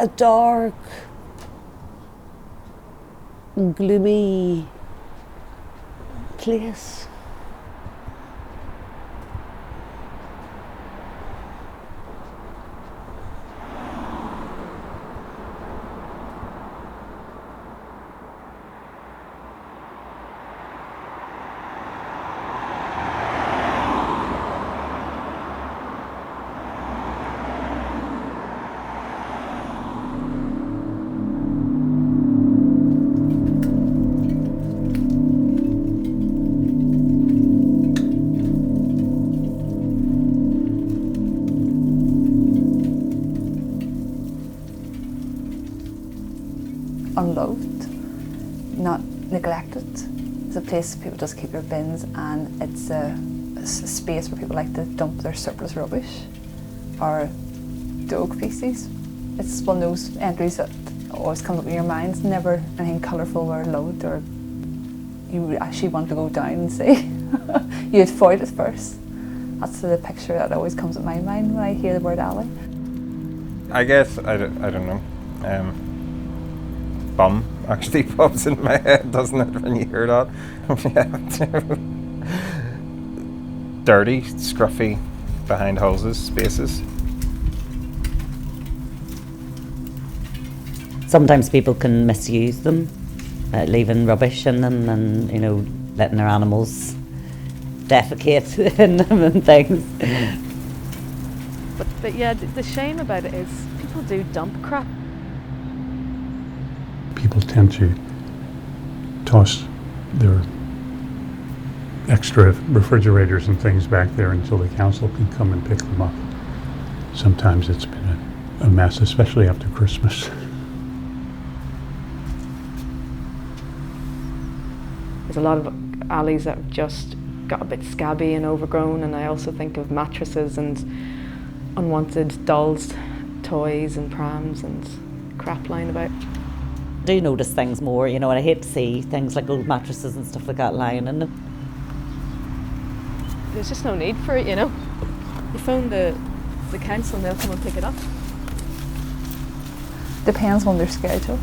a dark, gloomy place. Unloved, not neglected. It's a place people just keep their bins, and it's a space where people like to dump their surplus rubbish or dog feces. It's one of those entries that always comes up in your mind. It's never anything colourful or loud or you actually want to go down and see. You'd avoid it first. That's the picture that always comes to my mind when I hear the word alley. I guess, I don't know. Bum actually pops in my head, doesn't it, when you hear that? Dirty, scruffy, behind houses, spaces. Sometimes people can misuse them, leaving rubbish in them and, letting their animals defecate in them and things. But yeah, the shame about it is people do dump crap. People tend to toss their extra refrigerators and things back there until the council can come and pick them up. Sometimes it's been a mess, especially after Christmas. There's a lot of alleys that have just got a bit scabby and overgrown, and I also think of mattresses and unwanted dolls, toys and prams and crap lying about. I do notice things more, and I hate to see things like old mattresses and stuff like that lying in them. There's just no need for it, You phone the council and they'll come and pick it up. Depends on their schedule.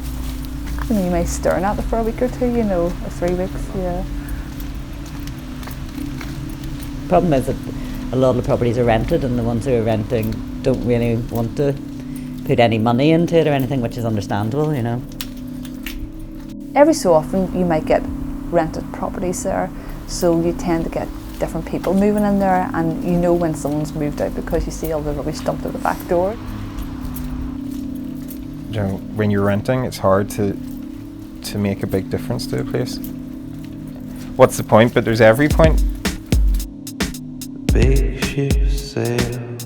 You may stern at it for a week or two, or 3 weeks, yeah. The problem is that a lot of the properties are rented, and the ones who are renting don't really want to put any money into it or anything, which is understandable, Every so often you might get rented properties there, so you tend to get different people moving in there, and you know when someone's moved out because you see all the rubbish dumped at the back door. When you're renting, it's hard to make a big difference to a place. What's the point? But there's every point. Big ship sail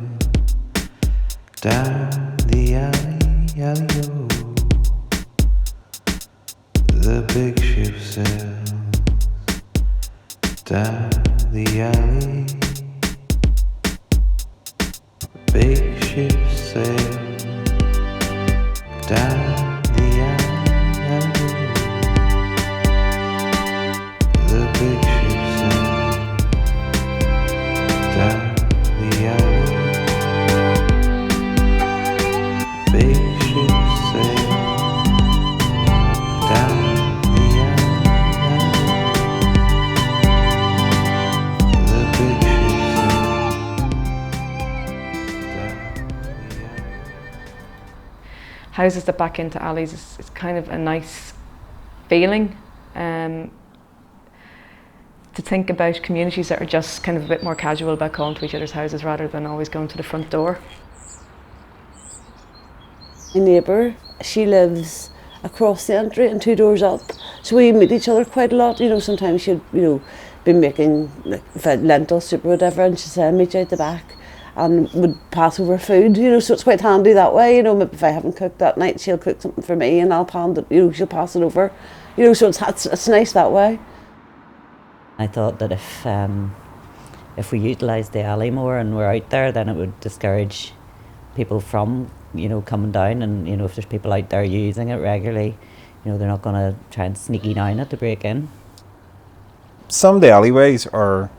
down the alley, The big ship sails down the alley. Big ship sails down the alley. The big ship sails down the alley. Big ship sails down. Houses that back into alleys is kind of a nice feeling. To think about communities that are just kind of a bit more casual about calling to each other's houses rather than always going to the front door. My neighbour, she lives across the entry and 2 doors up, so we meet each other quite a lot. Sometimes she'd be making like lentil soup or whatever, and she'd say, meet you out the back, and would pass over food, so it's quite handy that way. Maybe if I haven't cooked that night, she'll cook something for me and I'll pound it, she'll pass it over, so it's nice that way. I thought that if we utilised the alley more and we're out there, then it would discourage people from, coming down, and, if there's people out there using it regularly, they're not going to try and sneaky down it to break in. Some of the alleyways are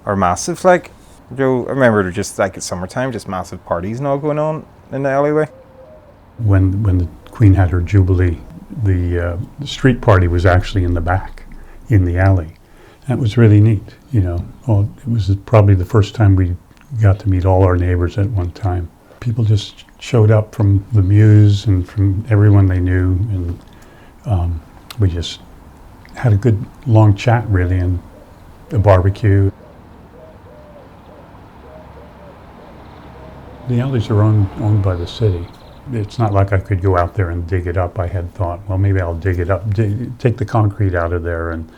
massive, like, I remember just like at summertime, just massive parties and all going on in the alleyway. When the Queen had her Jubilee, the street party was actually in the back, in the alley. That was really neat, you know. It was probably the first time we got to meet all our neighbors at one time. People just showed up from the Mews and from everyone they knew, and we just had a good long chat, really, and a barbecue. The alleys are owned by the city. It's not like I could go out there and dig it up. I had thought, well, maybe I'll dig it up, take the concrete out of there and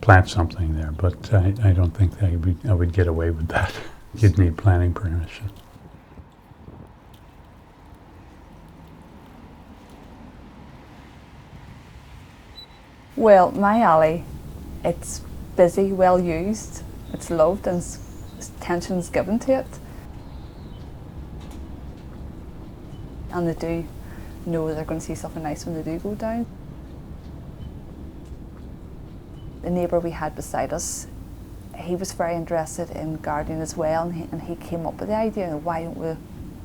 plant something there, but I don't think I would get away with that. You'd need planning permission. Well, my alley, it's busy, well used, it's loved, and attention's given to it. And they do know they're going to see something nice when they do go down. The neighbour we had beside us, he was very interested in gardening as well, and he came up with the idea of why don't we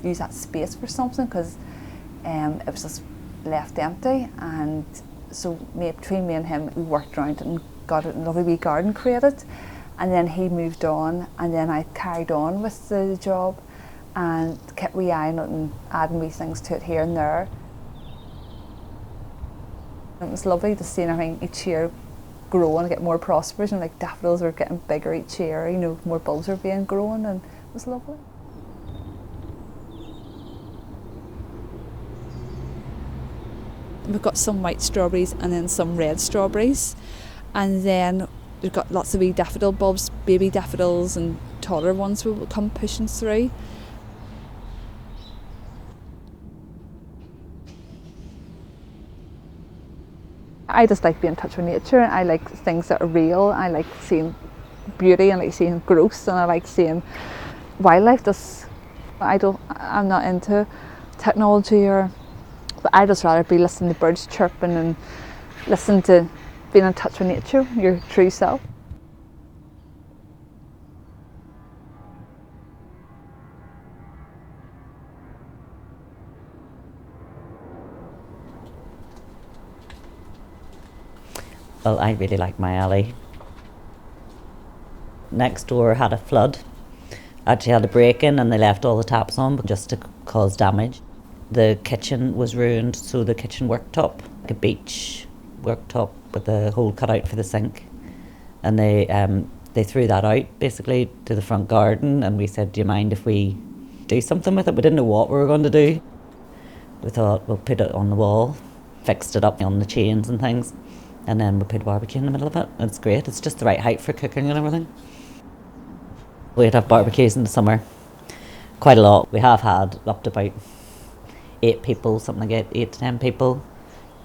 use that space for something, because it was just left empty, and so between me and him we worked around it and got a lovely wee garden created, and then he moved on, and then I carried on with the job and kept wee eyeing it and adding wee things to it here and there. It was lovely to see everything each year grow and get more prosperous, and like daffodils were getting bigger each year, you know, more bulbs were being grown, and it was lovely. We've got some white strawberries and then some red strawberries, and then we've got lots of wee daffodil bulbs, baby daffodils, and taller ones will come pushing through. I just like being in touch with nature. I like things that are real. I like seeing beauty, and I like seeing growth, and I like seeing wildlife. I'm not into technology, but I just rather be listening to birds chirping and listen to being in touch with nature, your true self. Well, I really like my alley. Next door had a flood. Actually had a break-in, and they left all the taps on just to cause damage. The kitchen was ruined, so the kitchen worktop, like a beach worktop with a hole cut out for the sink. And they threw that out basically to the front garden, and we said, do you mind if we do something with it? We didn't know what we were going to do. We thought we'll put it on the wall, fixed it up on the chains and things, and then we put a barbecue in the middle of it. It's great, it's just the right height for cooking and everything. We'd have barbecues in the summer, quite a lot. We have had up to about 8 people, something like 8 to 10 people,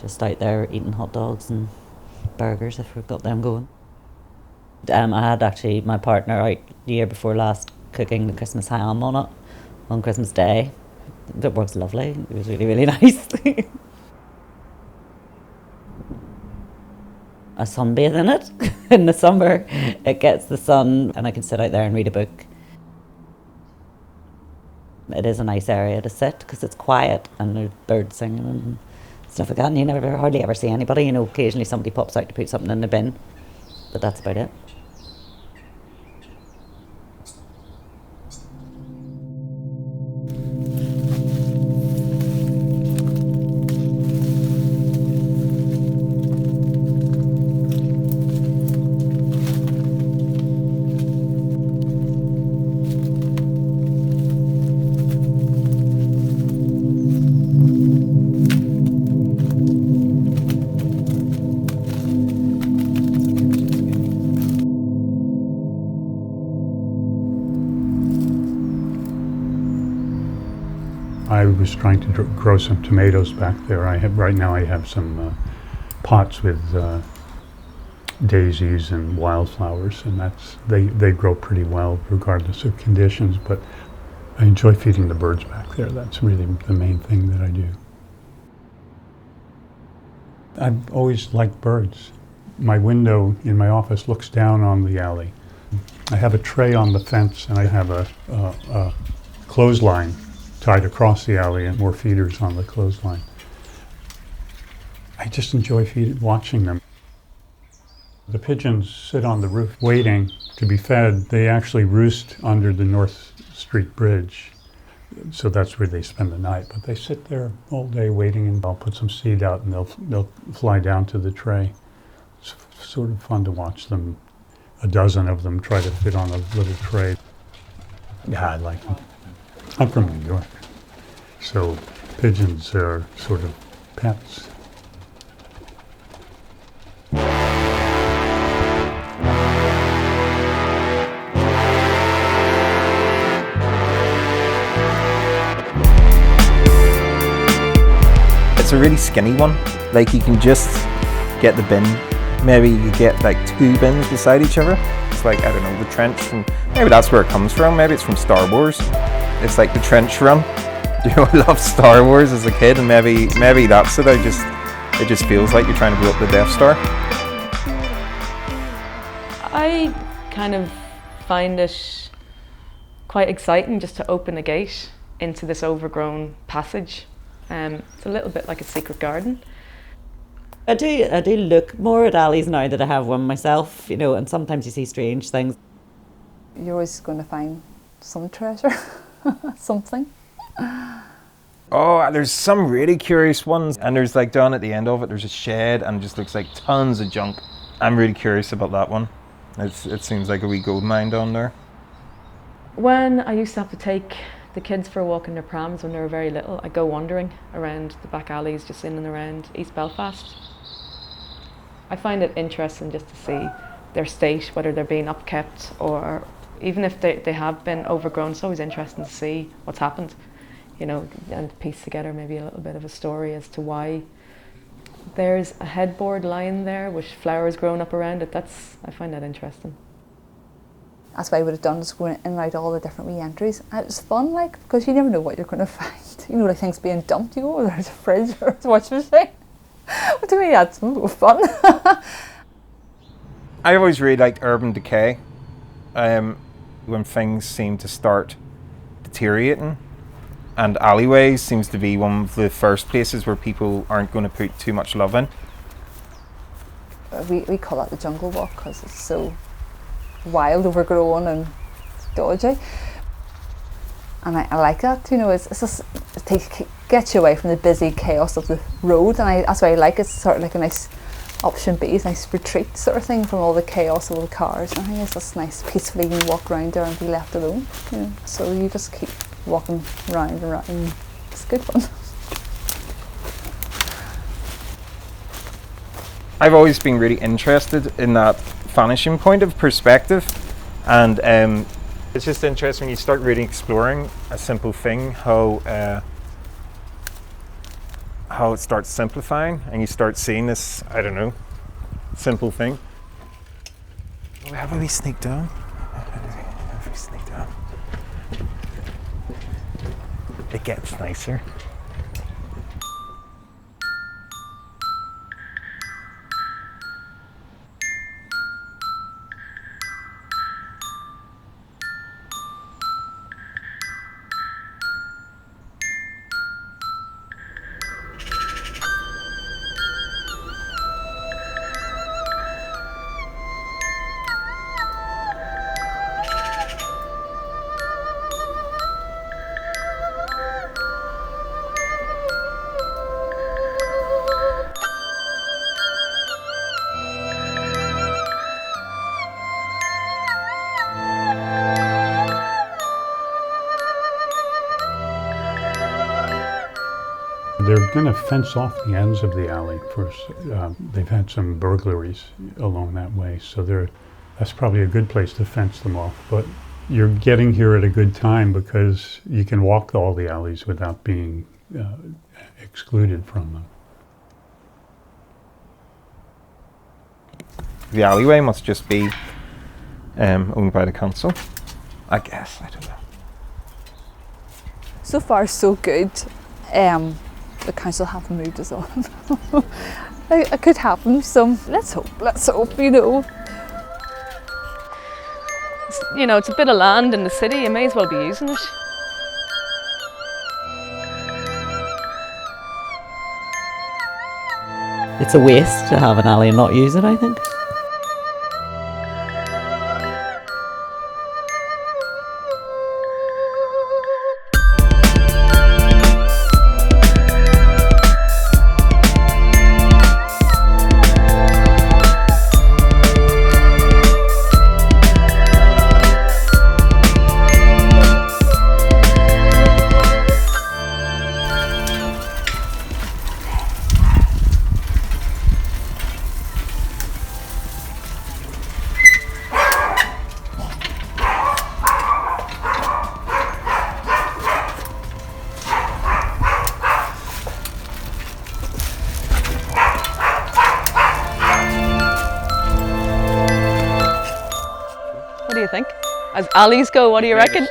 just out there eating hot dogs and burgers if we've got them going. I had actually my partner out the year before last cooking the Christmas ham on it on Christmas Day. It works lovely, it was really, really nice. I sunbathe in it in the summer. It gets the sun, and I can sit out there and read a book. It is a nice area to sit because it's quiet and there's birds singing and stuff like that, and you never hardly ever see anybody. You know, occasionally somebody pops out to put something in the bin, but that's about it. I was trying to grow some tomatoes back there. Right now I have some pots with daisies and wildflowers, and they grow pretty well regardless of conditions, but I enjoy feeding the birds back there. That's really the main thing that I do. I've always liked birds. My window in my office looks down on the alley. I have a tray on the fence, and I have a clothesline tied across the alley and more feeders on the clothesline. I just enjoy watching them. The pigeons sit on the roof waiting to be fed. They actually roost under the North Street Bridge. So that's where they spend the night. But they sit there all day waiting, and I'll put some seed out and they'll fly down to the tray. It's sort of fun to watch them, a dozen of them, try to fit on a little tray. Yeah, I like them. I'm from New York, so pigeons are sort of pets. It's a really skinny one. Like, you can just get the bin. Maybe you get like 2 bins beside each other. It's like, I don't know, the trench from, maybe that's where it comes from. Maybe it's from Star Wars. It's like the trench run. You know, I loved Star Wars as a kid, and maybe that's it. It just feels like you're trying to blow up the Death Star. I kind of find it quite exciting just to open a gate into this overgrown passage. It's a little bit like a secret garden. I do look more at alleys now that I have one myself, you know, and sometimes you see strange things. You're always going to find some treasure, something. Oh, there's some really curious ones, and there's like down at the end of it, there's a shed and it just looks like tons of junk. I'm really curious about that one. It seems like a wee gold mine down there. When I used to have to take the kids for a walk in their prams when they were very little, I'd go wandering around the back alleys just in and around East Belfast. I find it interesting just to see their state, whether they're being upkept or even if they have been overgrown. It's always interesting to see what's happened, you know, and piece together maybe a little bit of a story as to why there's a headboard lying there with flowers growing up around it. I find that interesting. That's what I would have done, just going in and out all the different wee entries. And it was fun, like, because you never know what you're going to find. You know, like things being dumped, you go, oh, there's a fridge or a washing machine. But to me, that's fun. I always really liked urban decay. When things seem to start deteriorating. And alleyways seems to be one of the first places where people aren't going to put too much love in. We call that the jungle walk because it's so wild, overgrown and dodgy. And I like that, you know, it's just, it gets you away from the busy chaos of the road, and that's why I like it. It's sort of like a nice option B, nice retreat sort of thing from all the chaos of all the cars. And I think it's just nice, peacefully you can walk around there and be left alone, you know. So you just keep walking round and round, and it's good fun. I've always been really interested in that vanishing point of perspective, and it's just interesting when you start really exploring a simple thing, how it starts simplifying and you start seeing this, I don't know, simple thing. How do we sneak down? How do we sneak down? It gets nicer. They're going to fence off the ends of the alley first. They've had some burglaries along that way, so that's probably a good place to fence them off. But you're getting here at a good time because you can walk all the alleys without being excluded from them. The alleyway must just be owned by the council, I guess. I don't know. So far, so good. The council haven't moved us on. It could happen, so let's hope, you know. You know, it's a bit of land in the city, you may as well be using it. it's a waste to have an alley and not use it, I think. What do you think? As alleys go, what do you reckon?